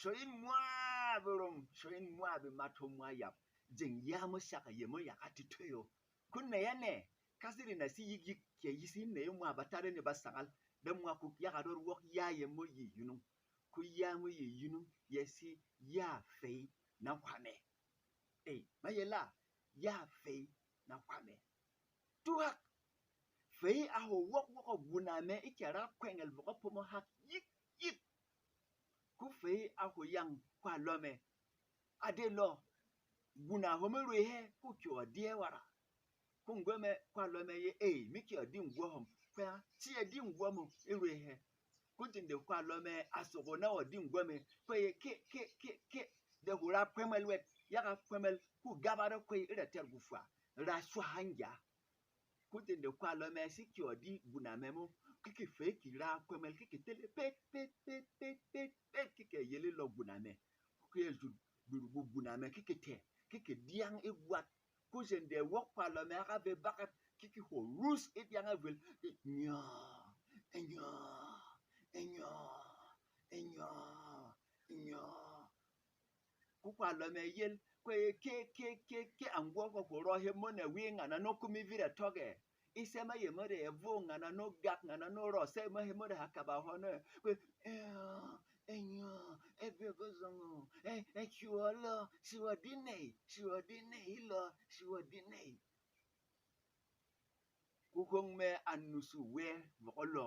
shoyin mwa berom shoyin mwa be mato mwa yap jeng ya mo shaka ye mo ya atitoyo kunna yane kasiri na si yigi ke yisi ne mwa batare ne basangal da mwa ku ya gador wok ya ye mo yi yunu ku ya mo yi yunu yesi ya fei na kwame mayela ya fei na kwame tuha fei aho wok buname ikara kwengel boko pomo hak yik ku fei aho yang kwa lome ade lo buna home rehe ku kyo die wara ku ngweme kwa lome ye miki odi ngwo kwa ti edi ngwo mo erehe ku tinde kwa lome asogo na odi ngweme kwa ye ke de hura premel wet yaga premel ku gabara kwa ire tergufwa ra shwa hanja ku tinde kwa lome siki odi buna memo kiki fei ki ra premel kiki tele pet kiki yele lo buna me ku ye burugu buna me kiki diang igwat ku jende wok kwa lome aga be bakat kiki ho rus idiang avel enyo ku kwa lome yel kwe ke angwo ko rohe mona winga na no kumi vira toge isema ye more evunga na no gak na no ro se ma he more hakaba hono kwe enyo ebegozongo chuolo shiwadine ku kongme anusu we vokolo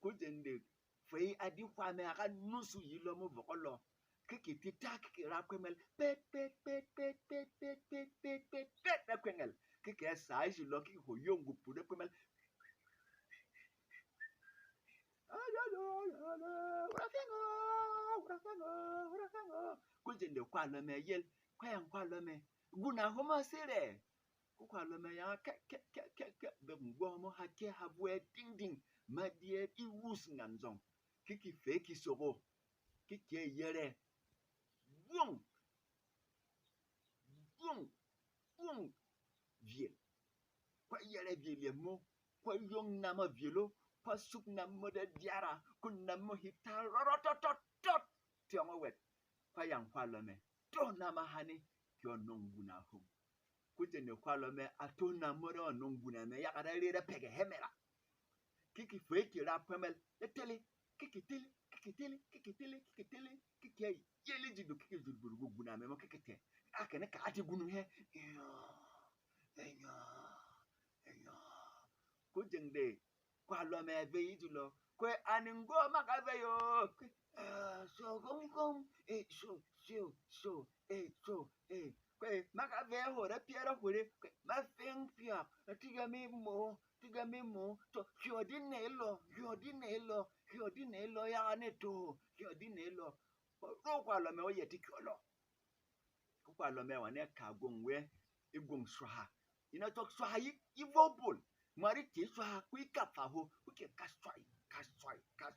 ku jende fei adi kwa me aka nusu yilo mo vokolo kiki titak kiki rakwemel pet na kwengel kiki esa jilo kiki ho yongu pude kwemel urakengo kujende kwa lome yel kwa lome guna homa sire kwa lome ya ke be ngwo mo hake habwe ding madie iwus nganzong kiki feki sobo kiki yere Boum viel kwa yere viel mo kwa yong nama vielo kwa suk namo de diara kun namo hitar rototot tiongo wet kwa yang kwa lome to nama hani kyo nonguna hum kujene kwa lome ato namo de nonguna me yakara rere pege hemera kiki feki ra pemel etele kiki tele kiki yeli jidu kiki jurburugu guna me mo kiki te akene ka ati gunu he enyo kujende kwa lome be yidulo kwe aningo makabe yo so gom kwe makabe hore piera hore ma feng pia tiga mi mo to hyodinelo ya ne to hyodinelo ro kwa lome o yeti kyolo kwa lome wa ne ka gongwe igong swaha ina tok swaha ivobul mari ti swaha ku kafa ho ku ke ka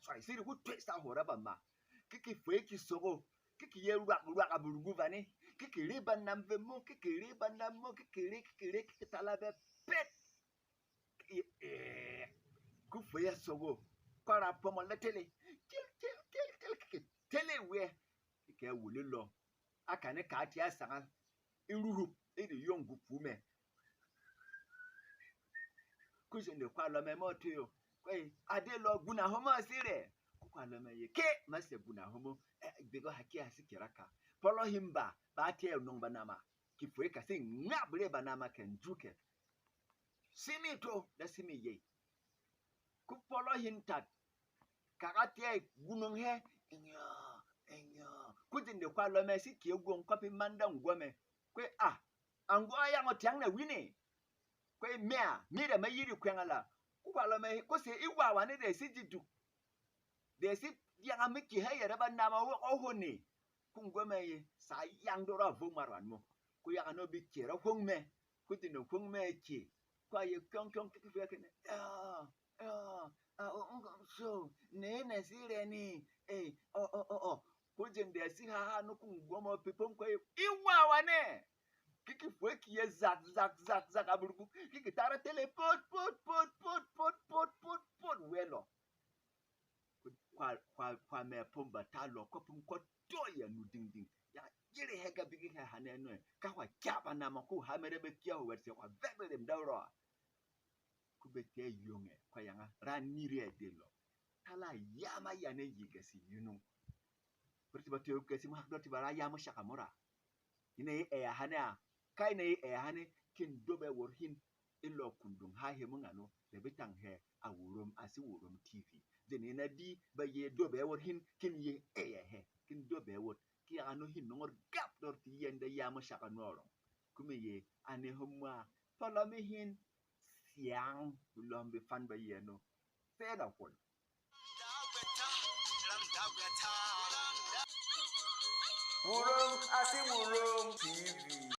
swai siri ku twesa hora ba ma kiki fwe ki sogo kiki ye ruak aburugu vani kiki riba namve mo kiki talabe pet ku fwe ya sogo kwara pomo letele kil tele we kiki wule lo akane ka ati asanga iruhu edi yongu pume kujende kwa lome moto yo kwe ade lo guna homo sire kwa lome ye ke mase guna homo bego haki asikiraka polo himba ba tie nongba nama kifwe ka sing ngabre banama ken juke simi to da simi ye ku polo hintat kagatie gunong he enyo kujende kwa lome siki egwon kwapi manda ngwome kwe angwa ya ngotiang na wini kwe mira mayiri kwengala kwa me ko se iwa wane de si jidu de si yang miki hayere ba nama wo ohoni kungweme ye sa yang dora vo marwan mo ku ya no bi kera kwongme ku tino kwongme ki kwa ye kyong ki fe kene so ne sire ni ku jende si ha no kungwomo pipom kwa iwa wane kiki fue ki ye zak aburugu kiki tara tele pot welo kwa me pomba talo kopum ko toya nu ding ding ya jere hega bigi ha haneno ka wa kyaba na mako ha mere be kya wa se wa bebe ndawro ku be te yonge kwa yanga raniri edelo kala yama yane yigasi yunu berti batu kesi mak doti bara yama shakamora ine e hana kai ne e hane kin dobe worhin ilo kundum ha he mungano le bitang he awurum asi wurum tv deni na di ba ye dobe worhin kin ye e he kin dobe wor ki anu hin nor gap dorti yende yama shakanoro kume ye ane humwa tolami hin siang lombe fan ba ye no feda kon Wurum asi wurum TV